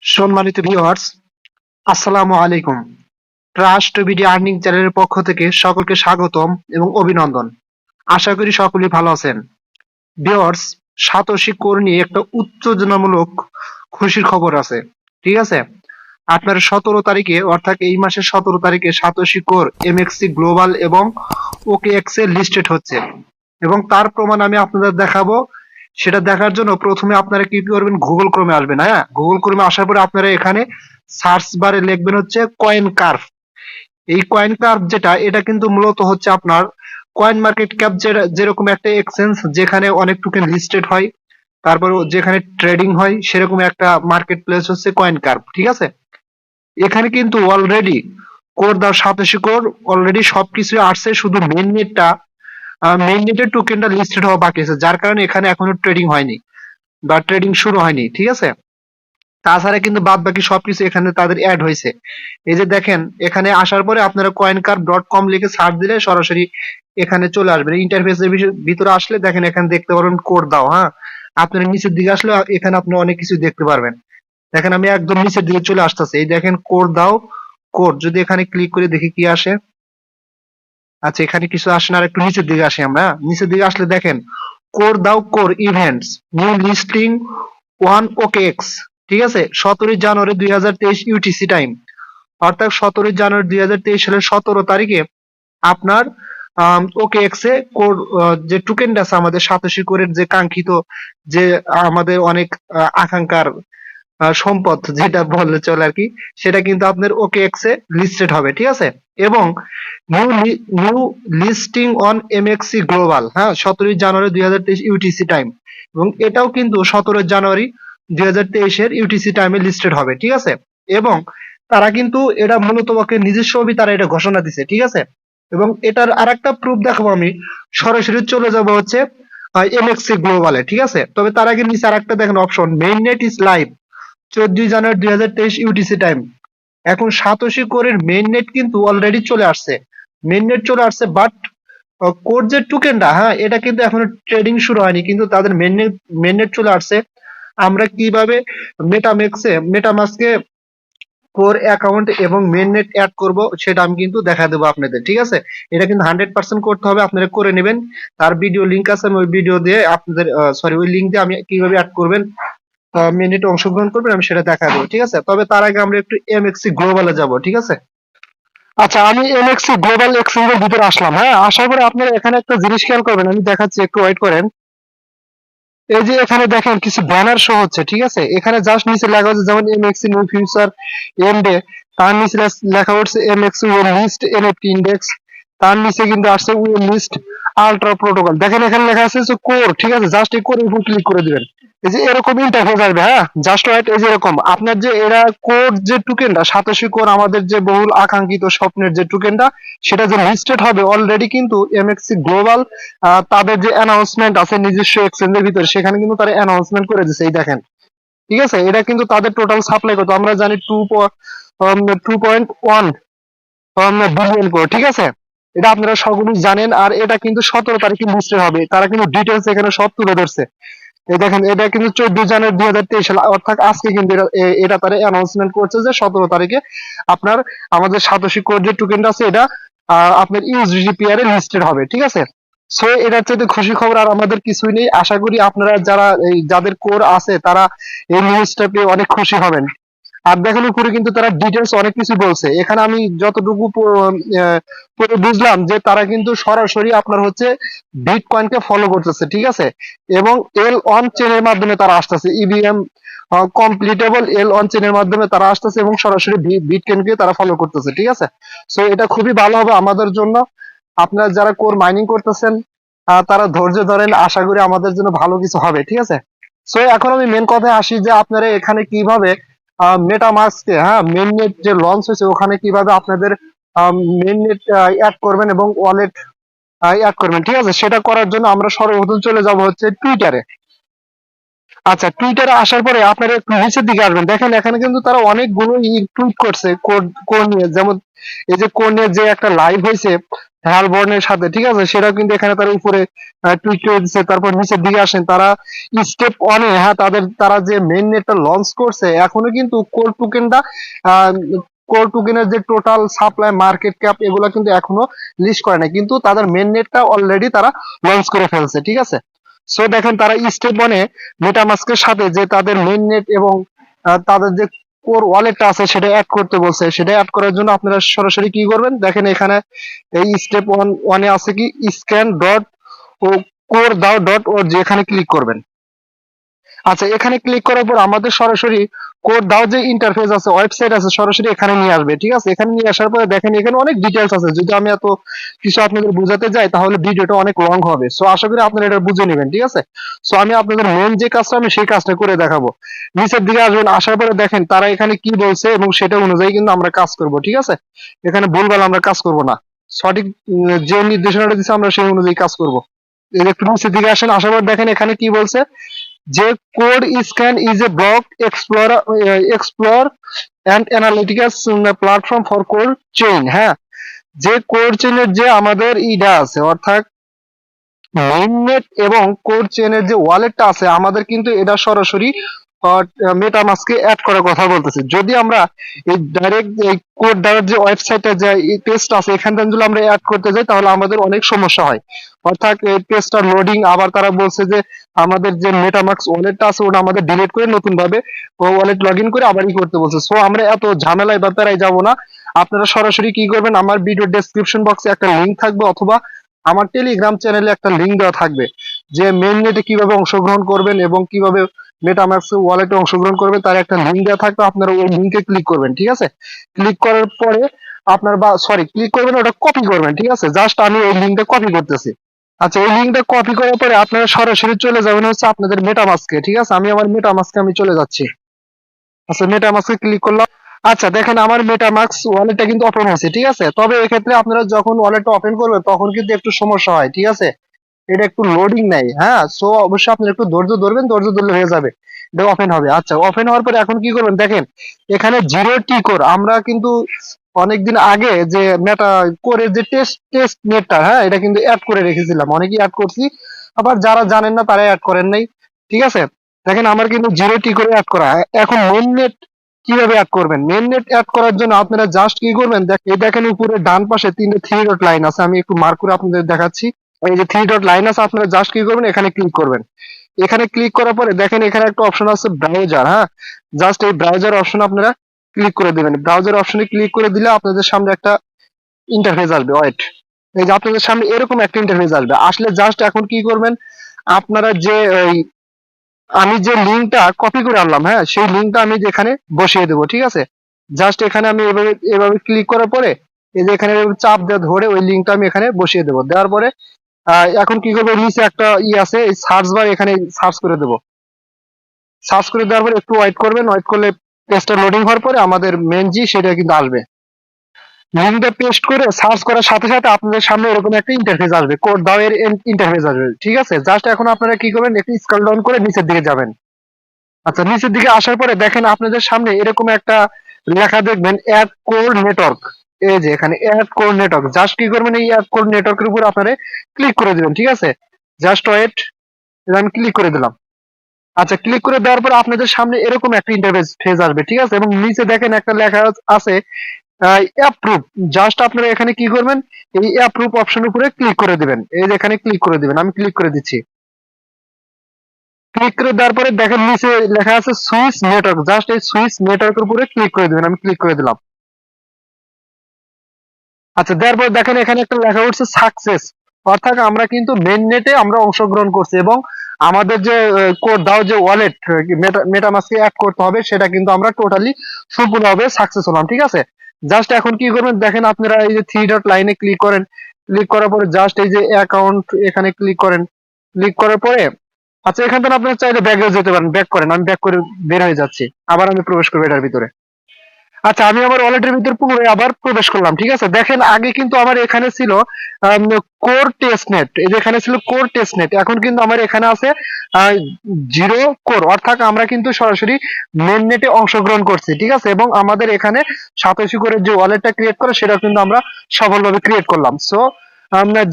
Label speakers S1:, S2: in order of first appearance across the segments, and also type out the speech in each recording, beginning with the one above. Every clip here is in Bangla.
S1: সম্মানিত ভিউয়ার্স, আসসালামু আলাইকুম। ট্রাস্ট বিডি আর্নিং চ্যানেলের পক্ষ থেকে সকলকে স্বাগতম এবং অভিনন্দন। আশা করি সকলেই ভালো আছেন। ভিউয়ার্স, সাতোশি কোর নিয়ে একটা উত্তেজনামূলক খুশির খবর আছে। ঠিক আছে, আপনার 17 তারিখে অর্থাৎ এই মাসের 17 তারিখে সাতোশি কোর এমএক্সি গ্লোবাল এবং ওকেএক্স এ লিস্টেড হচ্ছে এবং তার প্রমাণ আমি আপনাদের দেখাবো। সেটা দেখার জন্য প্রথমে আপনারা কি করবেন, গুগল ক্রোমে আসবেন। হ্যাঁ, গুগল ক্রোমে আসার পরে আপনারা এখানে সার্চ বারে লিখবেন হচ্ছে কয়েন কার্ভ। এই কয়েন কার্ভ যেটা, এটা কিন্তু মূলত হচ্ছে আপনার কয়েন মার্কেট ক্যাপ যেরকম একটা এক্সচেঞ্জ যেখানে অনেক টোকেন লিস্টেড হয়, তারপর যেখানে ট্রেডিং হয়, সেরকম একটা মার্কেট প্লেস হচ্ছে কয়েন কার্ভ। ঠিক আছে, এখানে কিন্তু অলরেডি কোর দাও সাতোশি কোর অলরেডি সবকিছু আসছে, শুধু মেইন নেটের টোকেনটা লিস্টেড হওয়া বাকি আছে, যার কারণে এখানে এখনো ট্রেডিং হয়নি বা ট্রেডিং শুরু হয়নি। ঠিক আছে, তাছাড়া কিন্তু বাদ বাকি সবকিছু এখানে তাদের অ্যাড হয়েছে। এই যে দেখেন, এখানে আসার পরে আপনারা coincar.com লিখে সার্চ দিলে সরাসরি এখানে চলে আসবেন। ইন্টারফেসের ভিতরে আসলে দেখেন, এখানে দেখতে পারবেন কোড দাও। হ্যাঁ, আপনারা নিচের দিকে আসলে এখানে আপনি অনেক কিছু দেখতে পারবেন। দেখেন, আমি একদম নিচের দিকে চলে আসতেছি। এই দেখেন কোড দাও, কোড যদি এখানে ক্লিক করে দেখি কি আসে। আচ্ছা, এখানে কিছু আসে না, আর একটু নিচের দিকে আসি আমরা। নিচের দিকে আসলে দেখেন কোর দাও core events new listing one OKX. ঠিক আছে, 17 জানুয়ারি 2023 ইউটিসি টাইম, অর্থাৎ 17 জানুয়ারি 2023 সালের 17 তারিখে আপনার ওকেএক্স এ কোর যে টোকেনটা আছে আমাদের সাতোশি কোরের যে কাঙ্ক্ষিত, যে আমাদের অনেক আকাঙ্ক্ষার সম্পদ যেটা বললে চলে আর কি, সেটা কিন্তু আপনার ওকেএক্স এ লিস্টেড হবে। ঠিক আছে, এবং নিউ লিস্টিং অন এমএক্সি গ্লোবাল। হ্যাঁ, 17 জানুয়ারি 2023 ইউটিসি টাইম, এবং এটাও কিন্তু 17 জানুয়ারি 2023 এর ইউটিসি টাইমে লিস্টেড হবে। ঠিক আছে, এবং তারা কিন্তু এটা মূলত নিজস্ব তারা এটা ঘোষণা দিছে। ঠিক আছে, এবং এটার আরেকটা প্রুফ দেখাবো আমি। সরাসরি চলে যাব হচ্ছে এমএক্সি গ্লোবালে। ঠিক আছে, তবে তার আগে নিচে আরেকটা দেখেন option, main net is live 14 January 2023 UTC time. এখন সাতোশি কোরের মেইন নেট কিন্তু অলরেডি চলে আসছে, মেইন নেট চলে আসছে, বাট কোর যে টোকেনটা, হ্যাঁ, এটা কিন্তু এখনো ট্রেডিং শুরু হয়নি, কিন্তু তাদের মেইন নেট চলে আসছে। আমরা কিভাবে মেটামাস্কে কোর অ্যাকাউন্ট এবং মেইন নেট অ্যাড করব সেটা আমি কিন্তু দেখা দেবো আপনাদের। ঠিক আছে, এটা কিন্তু 100% করতে হবে, আপনারা করে নেবেন। তার ভিডিও লিংক আছে, আমি ওই ভিডিও দিয়ে আপনাদের ওই লিংক দিয়ে আমি কিভাবে অ্যাড করবেন, মিনিটে অংশগ্রহণ করবেন, আমি সেটা দেখা দেবো। ঠিক আছে, তবে তার আগে আমরা একটু এমএক্সি গ্লোবালে যাব। ঠিক আছে, আচ্ছা, আমি এমএক্সি গ্লোবাল এক্সচেঞ্জের ভিতরে আসলাম। হ্যাঁ, আসার পরে আপনারা এখানে একটা জিনিস খেয়াল করবেন, আমি দেখাচ্ছি, একটু ওয়েট করেন। এই যে এখানে দেখেন কিছু ব্যানার শো হচ্ছে। ঠিক আছে, এখানে জাস্ট নিচে লেখা হচ্ছে যেমন এমএক্সি নিউ ফিউচার এন্ডে, তার নিচে লেখা হচ্ছে MEXC will list NFT index, তার নিচে কিন্তু আসছে উইল লিস্ট আলট্রা প্রোটোকল। দেখেন এখানে লেখা আছে কোর। ঠিক আছে, জাস্ট এই কোরের উপর ক্লিক করে দিবেন। এই যে এরকম ইন্টারফেস আসবে। হ্যাঁ, জাস্ট ওয়েট। এই যে এরকম আপনার যে এরা কোর যে টোকেনটা সাতোশি কোর, আমাদের যে বহুল আকাঙ্ক্ষিত স্বপ্নের যে টোকেনটা, সেটা যে লিস্টেড হবে অলরেডি কিন্তু এমএক্সি গ্লোবাল তাদের যে অ্যানাউন্সমেন্ট আছে নিজস্ব এক্সচেঞ্জের ভিতরে, সেখানে কিন্তু তারা অ্যানাউন্সমেন্ট করে দিচ্ছে। এই দেখেন, ঠিক আছে, এটা কিন্তু তাদের টোটাল সাপ্লাই কত আমরা জানি, 2.1 বিলিয়ন কোর। ঠিক আছে, এটা আপনারা সকলেই জানেন, আর এটা কিন্তু 17 তারিখে লিস্টেড হবে। তারা কিন্তু ডিটেলস এখানে সব তুলে ধরছে। এই দেখেন, এটা কিন্তু 14 জানুয়ারি 2023 সাল, অর্থাৎ আজকে কিন্তু এটা তারা অ্যানাউন্সমেন্ট করছে যে 17 তারিখে আপনার আমাদের সাতোশি কোর যে টোকেনটা আছে, এটা আপনার ইউএসডিটি পেয়ারে লিস্টেড হবে। ঠিক আছে, সো এটার চাইতে খুশি খবর আর আমাদের কিছুই নেই। আশা করি আপনারা যারা যাদের কোর আছে তারা এই নিউজটা পেয়ে অনেক খুশি হবেন। আর দেখেন উপরে কিন্তু তারা ডিটেলস অনেক কিছু বলছে। এখানে আমি যতটুকু পরে বুঝলাম যে তারা কিন্তু সরাসরি আপনার হচ্ছে বিটকয়েনকে ফলো করতেছে। ঠিক আছে, এবং এল অন চেনের মাধ্যমে তারা আসতেছে, ইভিএম কমপ্লিটেবল এল অন চেনের মাধ্যমে তারা আসতেছে এবং সরাসরি বিটকয়েনকে তারা ফলো করতেছে। ঠিক আছে, সো এটা খুবই ভালো হবে আমাদের জন্য। আপনারা যারা কোর মাইনিং করতেছেন তারা ধৈর্য ধরেন, আশা করি আমাদের জন্য ভালো কিছু হবে। ঠিক আছে, সো এখন আমি মেন কথায় আসি যে আপনারা এখানে কিভাবে মেটামাস্কে, হ্যাঁ, মেইননেট যে লঞ্চ হয়েছে ওখানে কিভাবে আপনাদের মেইননেট অ্যাড করবেন এবং ওয়ালেট অ্যাড করবেন। ঠিক আছে, সেটা করার জন্য আমরা সর্বপ্রথম চলে যাব হচ্ছে টুইটারে। আচ্ছা, টুইটারে আসার পরে আপনারা একটু নিচের দিকে আসবেন। দেখেন এখানে কিন্তু তারা অনেকগুলো টুইট করছে কোড নিয়ে, যেমন এই যে কোড নিয়ে যে একটা লাইভ হয়েছে হ্যালবর্নের সাথে, ঠিক আছে, সেটা কিন্তু এখানে তারা উপরে টুইট করে দিচ্ছে। তারপর নিচের দিকে আসেন, তারা স্টেপ ওয়ানে, হ্যাঁ, তারা যে মেইন নেটটা লঞ্চ করছে, এখনো কিন্তু কোর টোকেনটা, কোর টোকেনের যে টোটাল সাপ্লাই মার্কেট ক্যাপ এগুলো কিন্তু এখনো লিস্ট করে নাই, কিন্তু তাদের মেইন নেটটা অলরেডি তারা লঞ্চ করে ফেলছে, ঠিক আছে। সো দেখেন তারা স্টেপ ওয়ানে মেটামাস্কের সাথে যে তাদের মেইন নেট এবং তাদের যে কোর ওয়ালেটটা আছে সেটা অ্যাড করতে বলছে। সেটা অ্যাড করার জন্য আপনারা সরাসরি কি করবেন, দেখেন এখানে এই স্টেপ ওয়ানে আছে কি স্ক্যান ডট ও কোর দাও ডট ও, যেখানে ক্লিক করবেন। আচ্ছা, এখানে ক্লিক করার পর আমাদের সরাসরি কোড দাও যে ইন্টারফেস আছে, ওয়েবসাইট আছে, সরাসরি এখানে নিয়ে আসবে, ঠিক আছে। এখানে নিয়ে আসার পরে দেখেন এখানে অনেক ডিটেলস আছে। যদি আমি এত কিছু আপনাদের বোঝাতে যাই তাহলে ভিডিওটা অনেক লং হবে। সো আশা করি আপনারা এটা বুঝে নেবেন, ঠিক আছে। সো আমি আপনাদের মেন যে কাজটা আমি সেই কাজটা করে দেখাবো। নিচের দিকে আসবেন, আসার পরে দেখেন তারা এখানে কি বলছে এবং সেটা অনুযায়ী কিন্তু আমরা কাজ করব, ঠিক আছে। এখানে ভুলভাল আমরা কাজ করব না, সঠিক যে নির্দেশনাটা দিচ্ছে আমরা সেই অনুযায়ী কাজ করব। এই যে একটু নিচের দিকে আসেন, আসার পর দেখেন এখানে কি বলছে যে code scan is a block explore and analytical platform for code chain. হ্যাঁ, যে কোড চেইনের যে আমাদের ইডা আছে, অর্থাৎ মেইননেট এবং কোড চেইনের যে ওয়ালেটটা আছে, আমাদের কিন্তু এটা সরাসরি মেটামাস্কে অ্যাড করার কথা বলতেছে। যদি আমরা এই ডাইরেক্ট এই কোড দ্বারা যে ওয়েবসাইটে যে পেজটা আছে এখান থেকে যদি আমরা অ্যাড করতে যাই তাহলে আমাদের অনেক সমস্যা হয়। অর্থাৎ এই পেজটা লোডিং, আবার তারা বলছে যে আমাদের যে মেটামাস্ক ওয়ালেটটা আছে ওটা আমাদের ডিলিট করে নতুন ভাবে ওয়ালেট লগ ইন করে আবার ই করতে বলছে। সো আমরা এত ঝামেলায় বা প্যারায় যাব না। আপনারা সরাসরি কি করবেন, আমার ভিডিও ডেসক্রিপশন বক্সে একটা লিঙ্ক থাকবে, অথবা আমার টেলিগ্রাম চ্যানেলে একটা লিঙ্ক দেওয়া থাকবে, যে মেইন নেটে কিভাবে অংশগ্রহণ করবেন এবং কিভাবে মেটামাস্ক ওয়ালেটে অংশগ্রহণ করবেন তার একটা লিঙ্ক দেওয়া থাকবে। আপনারা ওই লিঙ্কে ক্লিক করবেন, ঠিক আছে। ক্লিক করার পরে আপনার বা সরি ক্লিক করবেন, ওটা কপি করবেন, ঠিক আছে। জাস্ট আমি ওই লিঙ্কটা কপি করতেছি। আচ্ছা, ওই লিঙ্কটা কপি করার পরে আপনারা সরাসরি চলে যাবেন হচ্ছে আপনাদের মেটামাস্কে, ঠিক আছে। আমি আমার মেটামাস্কে আমি চলে যাচ্ছি। আচ্ছা, মেটামাস্কে ক্লিক করলাম। আচ্ছা, দেখেন আমার মেটামাস্ক ওয়ালেটটা কিন্তু ওপেন হয়েছে, ঠিক আছে। তবে এক্ষেত্রে আপনারা যখন ওয়ালেটটা ওপেন করবেন তখন কিন্তু একটু সমস্যা হয়, ঠিক আছে। এটা একটু লোডিং নেয়, হ্যাঁ। সো অবশ্যই আপনি একটু ধৈর্য ধরবেন, ধৈর্য ধরলে হয়ে যাবে, এটা ওপেন হবে। আচ্ছা, ওপেন হওয়ার পরে এখন কি করবেন, দেখেন এখানে জিরো টি কোর, আমরা কিন্তু অনেকদিন আগে যে মেটা কোরের যে টেস্ট টেস্ট নেটটা, হ্যাঁ, এটা কিন্তু অ্যাড করে রেখেছিলাম, অনেকেই অ্যাড করছি, আবার যারা জানেন না তারা অ্যাড করেন নাই, ঠিক আছে। দেখেন আমার কিন্তু জিরো টি করে অ্যাড করা। এখন মেন নেট কিভাবে অ্যাড করবেন, মেন নেট অ্যাড করার জন্য আপনারা জাস্ট কি করবেন, এই দেখেন উপরে ডান পাশে তিনটে থ্রি ডট লাইন আছে, আমি একটু মার্ক করে আপনাদের দেখাচ্ছি। এই যে থ্রি ডট লাইন আছে, আপনারা জাস্ট কি করবেন, এখানে ক্লিক করবেন। এখানে ক্লিক করার পরে দেখেন এখানে একটা অপশন আছে ব্রাউজার, হ্যাঁ। জাস্ট এই ব্রাউজার অপশন আপনারা ক্লিক করে দিবেন। ব্রাউজার অপশনে ক্লিক করে দিলে আপনাদের সামনে একটা ইন্টারফেস আসবে, ওয়েট। এই যে আপনাদের সামনে এরকম একটা ইন্টারফেস আসবে, আসলে জাস্ট এখন কি করবেন, আপনারা যে ওই আমি যে লিঙ্কটা কপি করে আনলাম, হ্যাঁ, সেই লিঙ্কটা আমি এখানে বসিয়ে দেবো, ঠিক আছে। জাস্ট এখানে আমি এভাবে এভাবে ক্লিক করার পরে এই যে এখানে চাপ দিয়ে ধরে ওই লিঙ্কটা আমি এখানে বসিয়ে দেবো। দেওয়ার পরে এখন কি করবো, নিচে একটা আছে এই সার্চ বার, এখানে সার্চ করে দেবো। সার্চ করে দেওয়ার পরে একটু ওয়েট করবেন, ওয়েট করলে পেজটা লোডিং হওয়ার পরে আমাদের মেন জি সেটা কিন্তু আসবে। লিঙ্কটা পেস্ট করে সার্চ করার সাথে সাথে আপনাদের সামনে এরকম একটা ইন্টারফেস আসবে, কোড দাও এর ইন্টারফেস আসবে, ঠিক আছে। জাস্ট এখন আপনারা কি করবেন, একটু স্ক্রল ডাউন করে নিচের দিকে যাবেন। আচ্ছা, নিচের দিকে আসার পরে দেখেন আপনাদের সামনে এরকম একটা লেখা দেখবেন, অ্যাড কোর নেটওয়ার্ক। এই যে এখানে অ্যাড কোর নেটওয়ার্ক, জাস্ট কি করবেন, এই অ্যাড কোর নেটওয়ার্কের উপর আপনারা ক্লিক করে দিবেন, ঠিক আছে। জাস্ট ওয়েট, আমি ক্লিক করে দিলাম। আচ্ছা, ক্লিক করে দেওয়ার পর আপনাদের সামনে এরকম একটা ইন্টারফেস ফেজ আসবে, ঠিক আছে। এবং নিচে দেখেন একটা লেখা আছে অ্যাপ্রুভ। জাস্ট আপনারা এখানে কি করবেন, এই অ্যাপ্রুভ অপশন উপরে ক্লিক করে দিবেন। এই যে এখানে ক্লিক করে দিবেন, আমি ক্লিক করে দিচ্ছি। ক্লিক করে দেওয়ার পরে দেখেন নিচে লেখা আছে সুইচ নেটওয়ার্ক, জাস্ট এই সুইচ নেটওয়ার্কের উপরে ক্লিক করে দিবেন, আমি ক্লিক করে দিলাম। আচ্ছা, দেওয়ার পর দেখেন এখানে একটা লেখা উঠছে সাকসেস, অর্থাৎ আমরা কিন্তু মেইন নেটে আমরা অংশগ্রহণ করছি এবং আমাদের যে কোড দাও যে ওয়ালেট মেটামাস্কে অ্যাড করতে হবে সেটা কিন্তু আমরা টোটালি সম্পূর্ণভাবে সাকসেস হলাম, ঠিক আছে। জাস্ট এখন কি করবেন, দেখেন আপনারা এই যে থ্রি ডট লাইনে ক্লিক করেন। ক্লিক করার পরে জাস্ট এই যে অ্যাকাউন্ট এখানে ক্লিক করেন। ক্লিক করার পরে আচ্ছা, এখান থেকে আপনারা চাইলে ব্যাকে যেতে পারেন, ব্যাক করেন, আমি ব্যাক করে বের হয়ে যাচ্ছি, আবার আমি প্রবেশ করবো এটার ভিতরে। আচ্ছা, আমি আমার ওয়ালেটের ভিতর পুনরায় আবার প্রবেশ করলাম, ঠিক আছে। দেখেন আগে কিন্তু আমার এখানে ছিল কোর টেস্ট নেট, এই যে এখানে ছিল কোর টেস্ট নেট, এখন কিন্তু আমার এখানে আছে জিরো কোর, অর্থাৎ আমরা কিন্তু সরাসরি মেন নেটে অংশগ্রহণ করছি, ঠিক আছে। এবং আমাদের এখানে সাতোশি করে যে ওয়ালেটটা ক্রিয়েট করে সেটা কিন্তু আমরা সফলভাবে ক্রিয়েট করলাম। সো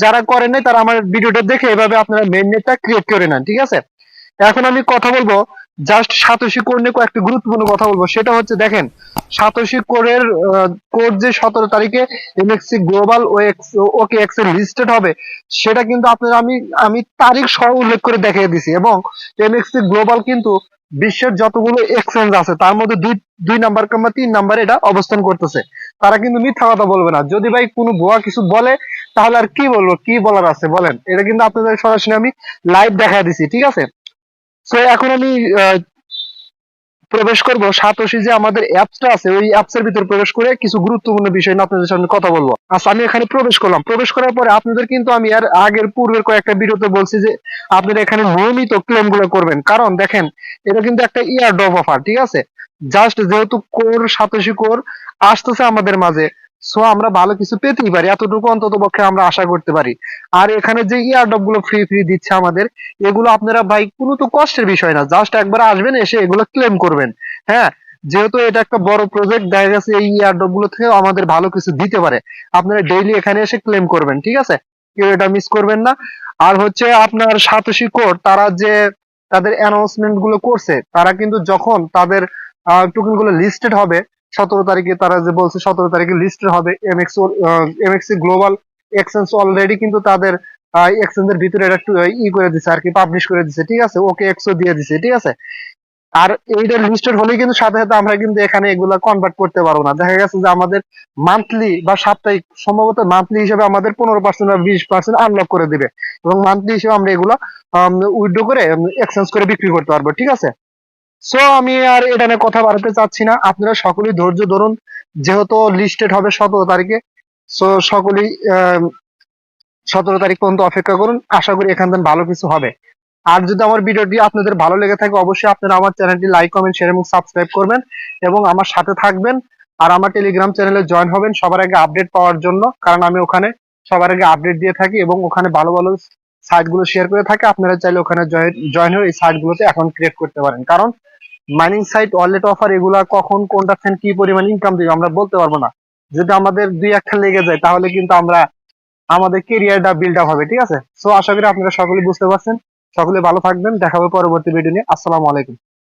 S1: যারা করেন নাই তারা আমার ভিডিওটা দেখে এভাবে আপনারা মেইননেটটা ক্রিয়েট করে নেন, ঠিক আছে। এখন আমি কথা বলবো জাস্ট সাতোশি কোড নিয়ে কয়েকটি গুরুত্বপূর্ণ কথা বলবো। সেটা হচ্ছে দেখেন, সাতোশি কোডের কোড যে 17 তারিখে এমএক্সি গ্লোবাল ওকে এক্স এর লিস্টেড হবে, সেটা কিন্তু আপনারা আমি তারিখ সহ উল্লেখ করে দেখিয়ে দিছি। এবং এমএক্সি গ্লোবাল কিন্তু বিশ্বের যতগুলো এক্সচেঞ্জ আছে তার মধ্যে দুই নাম্বার কিংবা 3 নাম্বারে এটা অবস্থান করতেছে। তারা কিন্তু মিথ্যা কথা বলবে না। যদি ভাই কোনো ভুয়া কিছু বলে তাহলে আর কি বলবো, কি বলার আছে বলেন। এটা কিন্তু আপনাদের সরাসরি আমি লাইভ দেখা দিছি, ঠিক আছে। সো এখন আমি প্রবেশ করব সাতোশি যে আমাদের অ্যাপসটা আছে ওই অ্যাপস এর ভিতর প্রবেশ করে কিছু গুরুত্বপূর্ণ বিষয় নিয়ে আপনাদের সামনে কথা বলবো। আচ্ছা, আমি এখানে প্রবেশ করলাম। প্রবেশ করার পরে আপনাদের কিন্তু আমি আর আগের পূর্বের কয়েকটা ভিডিওতে বলছি যে আপনারা এখানে নিয়মিত ক্লেম গুলো করবেন, কারণ দেখেন এটা কিন্তু একটা ইয়ার ড্রপ অফার, ঠিক আছে। জাস্ট যেহেতু কোর সাতোশি কোর আসতেছে আমাদের মাঝে, সো আমরা ভালো কিছু পেতেই পারি, এতটুকু অন্তত পক্ষে আমরা আশা করতে পারি। আর এখানে যে ইয়ারড্রপ গুলো ফ্রি ফ্রি দিচ্ছে আমাদের, এগুলো আপনারা ভাই কোনো তো কষ্টের বিষয় না, জাস্ট একবার আসবেন, এসে এগুলো ক্লেম করবেন। হ্যাঁ, যেহেতু এটা একটা বড় প্রজেক্ট, দেখা গেছে এই ইয়ারড্রপ গুলো থেকে আমাদের ভালো কিছু দিতে পারে। আপনারা ডেইলি এখানে এসে ক্লেম করবেন, ঠিক আছে। কেউ এটা মিস করবেন না। আর হচ্ছে আপনার সাতোশি কোড তারা যে তাদের অ্যানাউন্সমেন্ট গুলো করছে, তারা কিন্তু যখন তাদের টোকেন গুলো লিস্টেড হবে 17 তারিখে, তারা যে বলছে 17 তারিখে লিস্টেড হবে এমএক্সি গ্লোবাল এক্সচেঞ্জ অলরেডি কিন্তু তাদের এক্সচেঞ্জের ভিতরে এটা একটু করে দিছে আর কি, পাবলিশ করে দিছে, ঠিক আছে। ওকে এক্সও দিয়ে দিছে, ঠিক আছে। আর এইটা লিস্টেড হলেই কিন্তু সাথে সাথে আমরা কিন্তু এখানে এগুলা কনভার্ট করতে পারবো না। দেখা গেছে যে আমাদের মান্থলি বা সাপ্তাহিক, সম্ভবত মান্থলি হিসেবে আমাদের 15% বা 20% আনলক করে দিবে, এবং মান্থলি হিসেবে আমরা এগুলা উইথড্র করে এক্সচেঞ্জ করে বিক্রি করতে পারবো, ঠিক আছে। সো আমি আর এটা নিয়ে কথা বাড়াতে চাচ্ছি না, আপনারা সকলেই ধৈর্য ধরুন। যেহেতু লিস্টেড হবে 17 তারিখে, সো সকলেই 17 তারিখ পর্যন্ত অপেক্ষা করুন। আশা করি এখান থেকে ভালো কিছু হবে। আর যদি আমার ভিডিওটি আপনাদের ভালো লেগে থাকে, অবশ্যই আপনারা আমার চ্যানেলটি লাইক, কমেন্ট, শেয়ার এবং সাবস্ক্রাইব করবেন এবং আমার সাথে থাকবেন। আর আমার টেলিগ্রাম চ্যানেলে জয়েন হবেন সবার আগে আপডেট পাওয়ার জন্য, কারণ আমি ওখানে সবার আগে আপডেট দিয়ে থাকি এবং ওখানে ভালো ভালো সাইট গুলো শেয়ার করে থাকি। আপনারা চাইলে ওখানে জয়েন হয়ে এই সাইট গুলোতে অ্যাকাউন্ট ক্রিয়েট করতে পারেন, কারণ মাইনিং সাইট, ওয়ালেট অফার, এগুলা কখন কোনটা থেকে কি পরিমাণ ইনকাম দিবে আমরা বলতে পারবো না। যদি আমাদের দুই একটা লেগে যায় তাহলে কিন্তু আমাদের কেরিয়ারটা বিল্ড আপ হবে, ঠিক আছে। সো আশা করি আপনারা সকলে বুঝতে পারছেন। সকলে ভালো থাকবেন, দেখা হবে পরবর্তী ভিডিও নিয়ে। আসসালামু আলাইকুম।